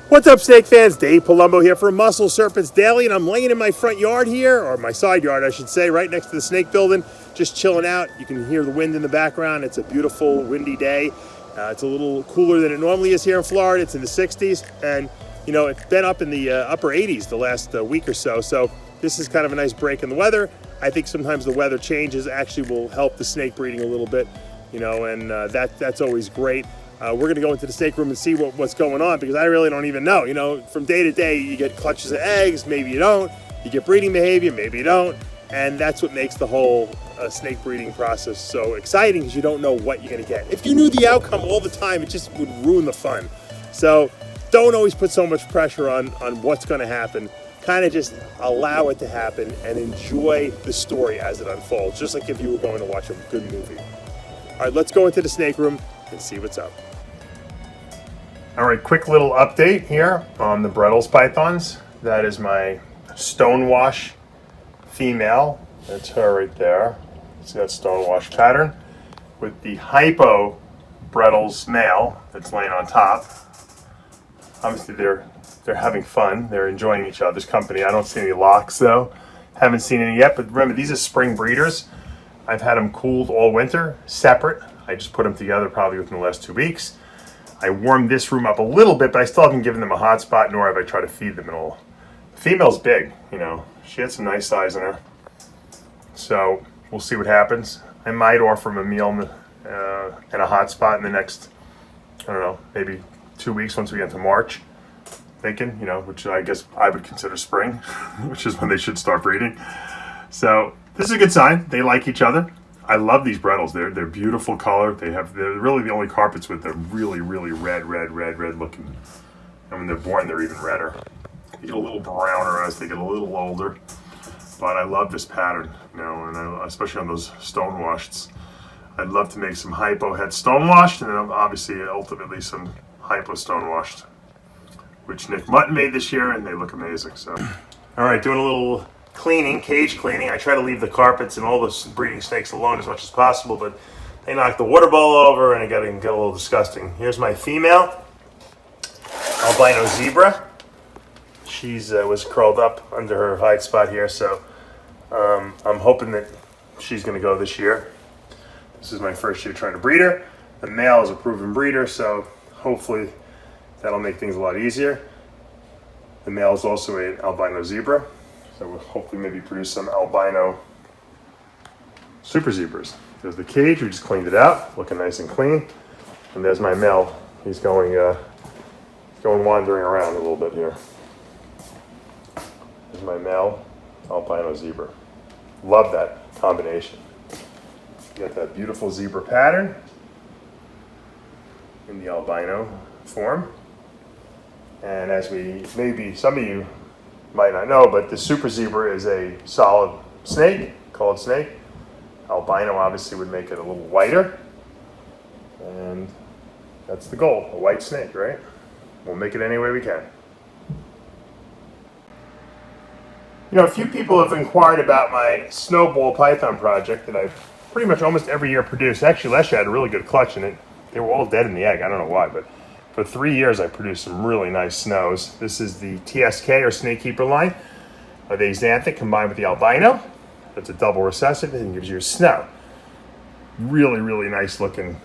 What's up, snake fans? Dave Palumbo here for Muscle Serpents Daily, and I'm laying in my front yard here, or my side yard, I should say, right next to the snake building, just chilling out. You can hear the wind in the background. It's a beautiful, windy day. It's a little cooler than it normally is here in Florida. It's in the 60s, and you know it's been up in the upper 80s the last week or so. So this is kind of a nice break in the weather. I think sometimes the weather changes actually will help the snake breeding a little bit, you know, and that's always great. We're going to go into the snake room and see what's going on, because I really don't even know. You know, from day to day, you get clutches of eggs, maybe you don't. You get breeding behavior, maybe you don't. And that's what makes the whole snake breeding process so exciting, because you don't know what you're going to get. If you knew the outcome all the time, it just would ruin the fun. So don't always put so much pressure on what's going to happen. Kind of just allow it to happen and enjoy the story as it unfolds, just like if you were going to watch a good movie. All right, let's go into the snake room and see what's up. All right, quick little update here on the Bredl's pythons. That is my stonewash female. That's her right there. See that stonewash pattern with the hypo Bredl's male that's laying on top. Obviously, they're having fun. They're enjoying each other's company. I don't see any locks though. Haven't seen any yet. But remember, these are spring breeders. I've had them cooled all winter, separate. I just put them together probably within the last 2 weeks. I warmed this room up a little bit, but I still haven't given them a hot spot, nor have I tried to feed them at all. The female's big, you know. She had some nice size in her. So we'll see what happens. I might offer them a meal and a hot spot in the next, I don't know, maybe 2 weeks once we get to March. Thinking, you know, which I guess I would consider spring, which is when they should start breeding. So this is a good sign. They like each other. I love these Brenells. They're beautiful color. They're really the only carpets with them really red looking. And when they're born, they're even redder. They get a little browner as they get a little older. But I love this pattern, you know, and especially on those stonewashed. I'd love to make some hypo head stonewashed, and then obviously ultimately some hypo stonewashed, which Nick Mutton made this year, and they look amazing. So, all right, doing a little cleaning, cage cleaning. I try to leave the carpets and all the breeding snakes alone as much as possible, but they knocked the water bowl over and it got a little disgusting. Here's my female, albino zebra. She's was curled up under her hide spot here, so I'm hoping that she's going to go this year. This is my first year trying to breed her. The male is a proven breeder, so hopefully that'll make things a lot easier. The male is also an albino zebra. So we'll hopefully maybe produce some albino super zebras. There's the cage, we just cleaned it out, looking nice and clean. And there's my male. He's going wandering around a little bit here. There's my male albino zebra. Love that combination. You got that beautiful zebra pattern in the albino form. And as maybe some of you might not know, but the super zebra is a solid snake, colored snake. Albino obviously would make it a little whiter. And that's the goal, a white snake, right? We'll make it any way we can. You know, a few people have inquired about my snowball python project that I pretty much almost every year produce. Actually, last year I had a really good clutch in it. They were all dead in the egg. I don't know why, but for 3 years, I produced some really nice snows. This is the TSK, or Snake Keeper line, of the xanthic combined with the albino. That's a double recessive and gives you a snow. Really nice looking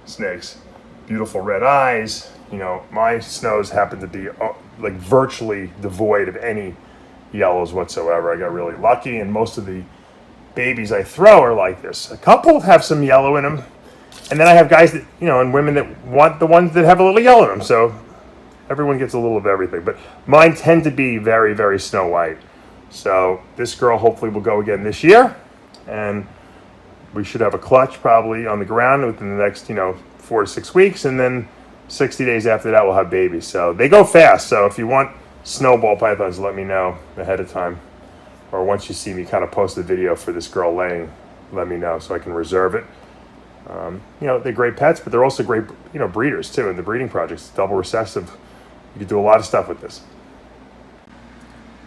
snakes. Beautiful red eyes. You know, my snows happen to be like virtually devoid of any yellows whatsoever. I got really lucky, and most of the babies I throw are like this. A couple have some yellow in them. And then I have guys that, you know, and women that want the ones that have a little yellow in them. So everyone gets a little of everything. But mine tend to be very snow white. So this girl hopefully will go again this year. And we should have a clutch probably on the ground within the next, 4 to 6 weeks. And then 60 days after that, we'll have babies. So they go fast. So if you want snowball pythons, let me know ahead of time. Or once you see me kind of post the video for this girl laying, let me know so I can reserve it. They're great pets, but they're also great, breeders too. In the breeding projects, double recessive. You can do a lot of stuff with this.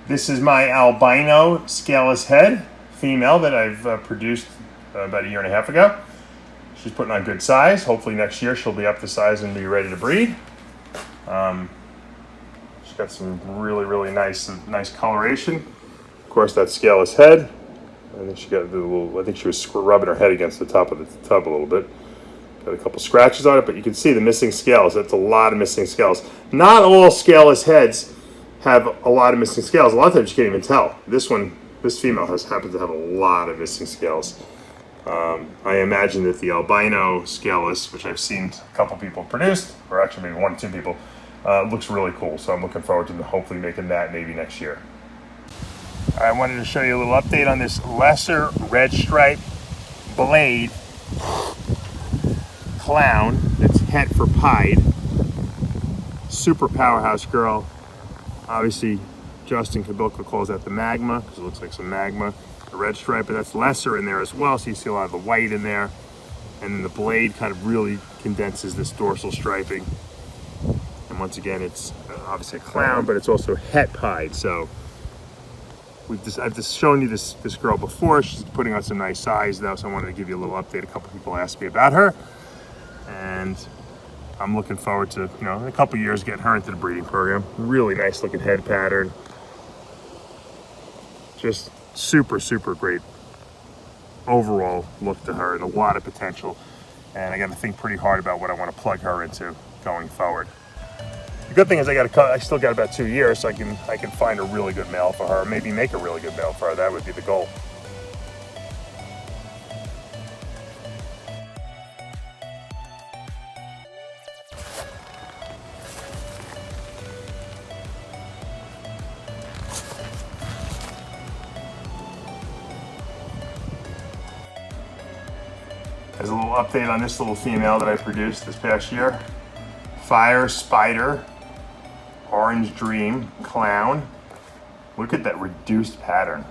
This is my albino Scalas head female that I've produced about 1.5 years ago. She's putting on good size. Hopefully next year she'll be up to size and be ready to breed. got some really nice coloration. Of course, that Scalas head. I think she got the little. I think she was rubbing her head against the top of the tub a little bit. Got a couple scratches on it, but you can see the missing scales. That's a lot of missing scales. Not all Scalas heads have a lot of missing scales. A lot of times you can't even tell. This female happens to have a lot of missing scales. I imagine that the albino Scalas, which I've seen a couple people produced, or actually maybe 1 or 2 people, looks really cool. So I'm looking forward to hopefully making that maybe next year. I wanted to show you a little update on this lesser red stripe blade clown that's het for pied. Super powerhouse girl. Obviously, Justin Kabilka calls that the magma because it looks like some magma. The red stripe, but that's lesser in there as well, so you see a lot of the white in there. And then the blade kind of really condenses this dorsal striping. And once again, it's obviously a clown, but it's also het pied. So I've just shown you this girl before. She's putting on some nice size though, so I wanted to give you a little update. A couple people asked me about her, and I'm looking forward to, in a couple years getting her into the breeding program. Really nice looking head pattern. Just super great overall look to her, and a lot of potential. And I got to think pretty hard about what I want to plug her into going forward. The good thing is I still got about 2 years, so I can find a really good male for her, maybe make a really good male for her. That would be the goal. As a little update on this little female that I produced this past year. Fire Spider, Orange Dream, Clown. Look at that reduced pattern.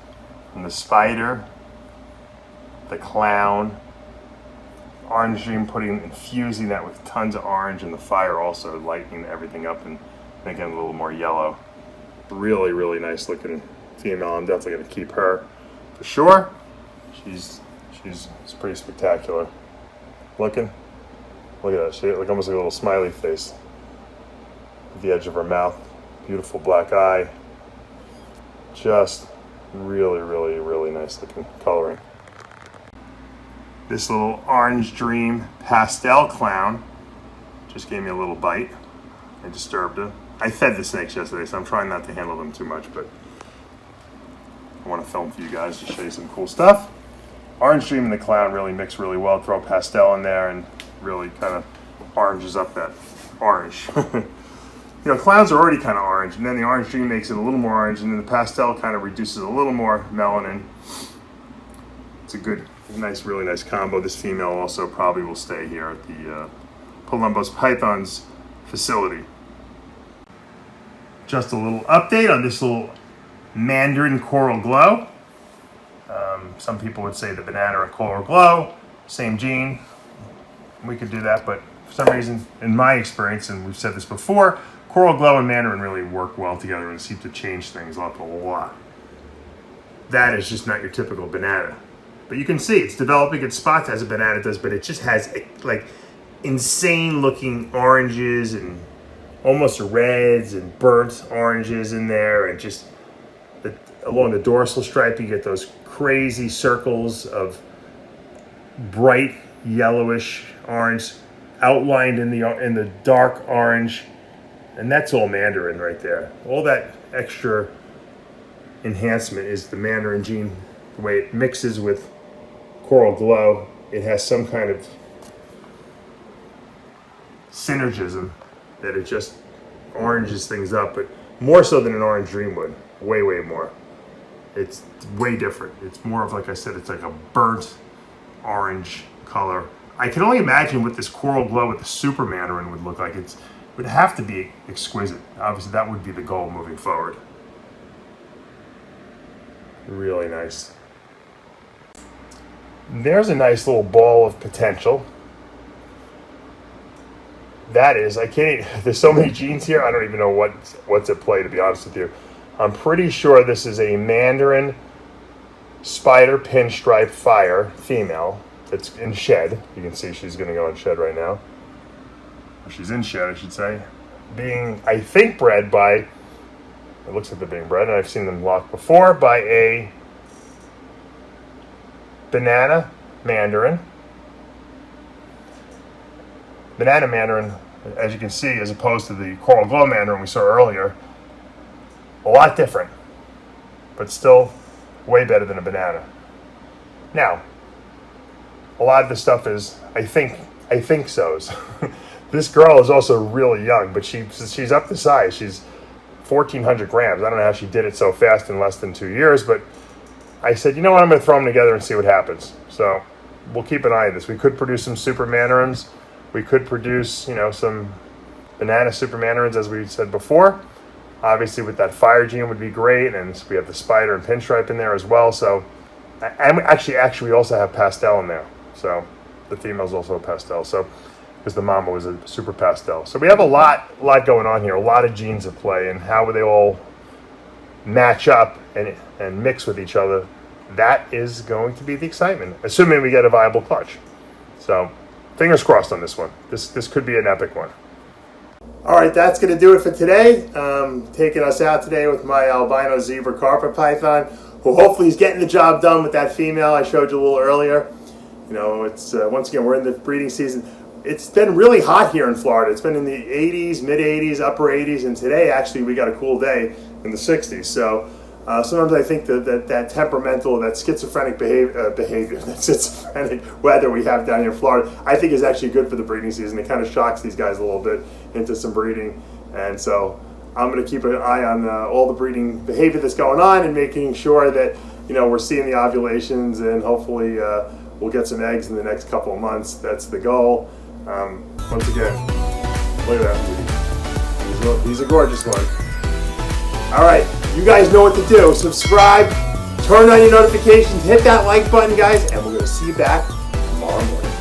From the spider, the clown, Orange Dream infusing that with tons of orange, and the fire also lightening everything up and making it a little more yellow. Really nice looking female. I'm definitely gonna keep her for sure. She's pretty spectacular looking. Look at that, she like almost like a little smiley face at the edge of her mouth. Beautiful black eye. Just really nice looking coloring. This little Orange Dream pastel clown just gave me a little bite. I disturbed her. I fed the snakes yesterday, so I'm trying not to handle them too much, but I want to film for you guys to show you some cool stuff. Orange Dream and the clown really mix really well. Throw pastel in there and really kind of oranges up that orange. Clowns are already kind of orange, and then the Orange Dream makes it a little more orange, and then the pastel kind of reduces a little more melanin. It's a really nice combo. This female also probably will stay here at the Palumbo's Pythons facility. Just a little update on this little Mandarin Coral Glow. Some people would say the banana and Coral Glow, same gene. We could do that, but for some reason, in my experience, and we've said this before, Coral Glow and Mandarin really work well together and seem to change things up a lot. That is just not your typical banana. But you can see it's developing its spots as a banana does, but it just has like insane looking oranges and almost reds and burnt oranges in there, and just along the dorsal stripe you get those crazy circles of bright yellowish orange outlined in the dark orange, and that's all Mandarin right there. All that extra enhancement is the Mandarin gene. The way it mixes with Coral Glow, it has some kind of synergism that it just oranges things up, but more so than an Orange Dream would. Way more. It's way different. It's more of, like I said, it's like a burnt orange color. I can only imagine what this Coral Glow with the Super Mandarin would look like. It would have to be exquisite. Obviously, that would be the goal moving forward. Really nice. There's a nice little ball of potential. That is, there's so many genes here, I don't even know what's at play, to be honest with you. I'm pretty sure this is a Mandarin Spider Pinstripe Fire female that's in shed. You can see she's going to go in shed right now. Or she's in shed, I should say. Being, I think, bred by It looks like they're being bred, and I've seen them locked before by a banana mandarin. Banana mandarin, as you can see, as opposed to the coral glow mandarin we saw earlier, a lot different, but still way better than a banana. Now, a lot of this stuff is, I think so's. This girl is also really young, but she's up to size. She's 1,400 grams. I don't know how she did it so fast in less than 2 years, but I said, you know what, I'm going to throw them together and see what happens. So we'll keep an eye on this. We could produce some super mandarins. We could produce, some banana super mandarins, as we said before. Obviously, with that fire gene would be great, and we have the spider and pinstripe in there as well. So, and actually, we also have pastel in there. So the female's also a pastel. So, because the mama was a super pastel. So we have a lot going on here, a lot of genes at play, and how they all match up and mix with each other. That is going to be the excitement, assuming we get a viable clutch. So fingers crossed on this one. This could be an epic one. All right, that's going to do it for today. Taking us out today with my albino zebra carpet python, who hopefully is getting the job done with that female I showed you a little earlier. It's once again, we're in the breeding season. It's been really hot here in Florida. It's been in the 80s, mid 80s, upper 80s, and today actually we got a cool day in the 60s. So sometimes I think that temperamental, that schizophrenic behavior, that schizophrenic weather we have down here in Florida, I think is actually good for the breeding season. It kind of shocks these guys a little bit into some breeding, and so I'm going to keep an eye on all the breeding behavior that's going on and making sure that we're seeing the ovulations, and hopefully we'll get some eggs in the next couple of months. That's the goal. Once again, look at that. He's a gorgeous one. All right, you guys know what to do. Subscribe, turn on your notifications, hit that like button, guys, and we're going to see you back tomorrow morning.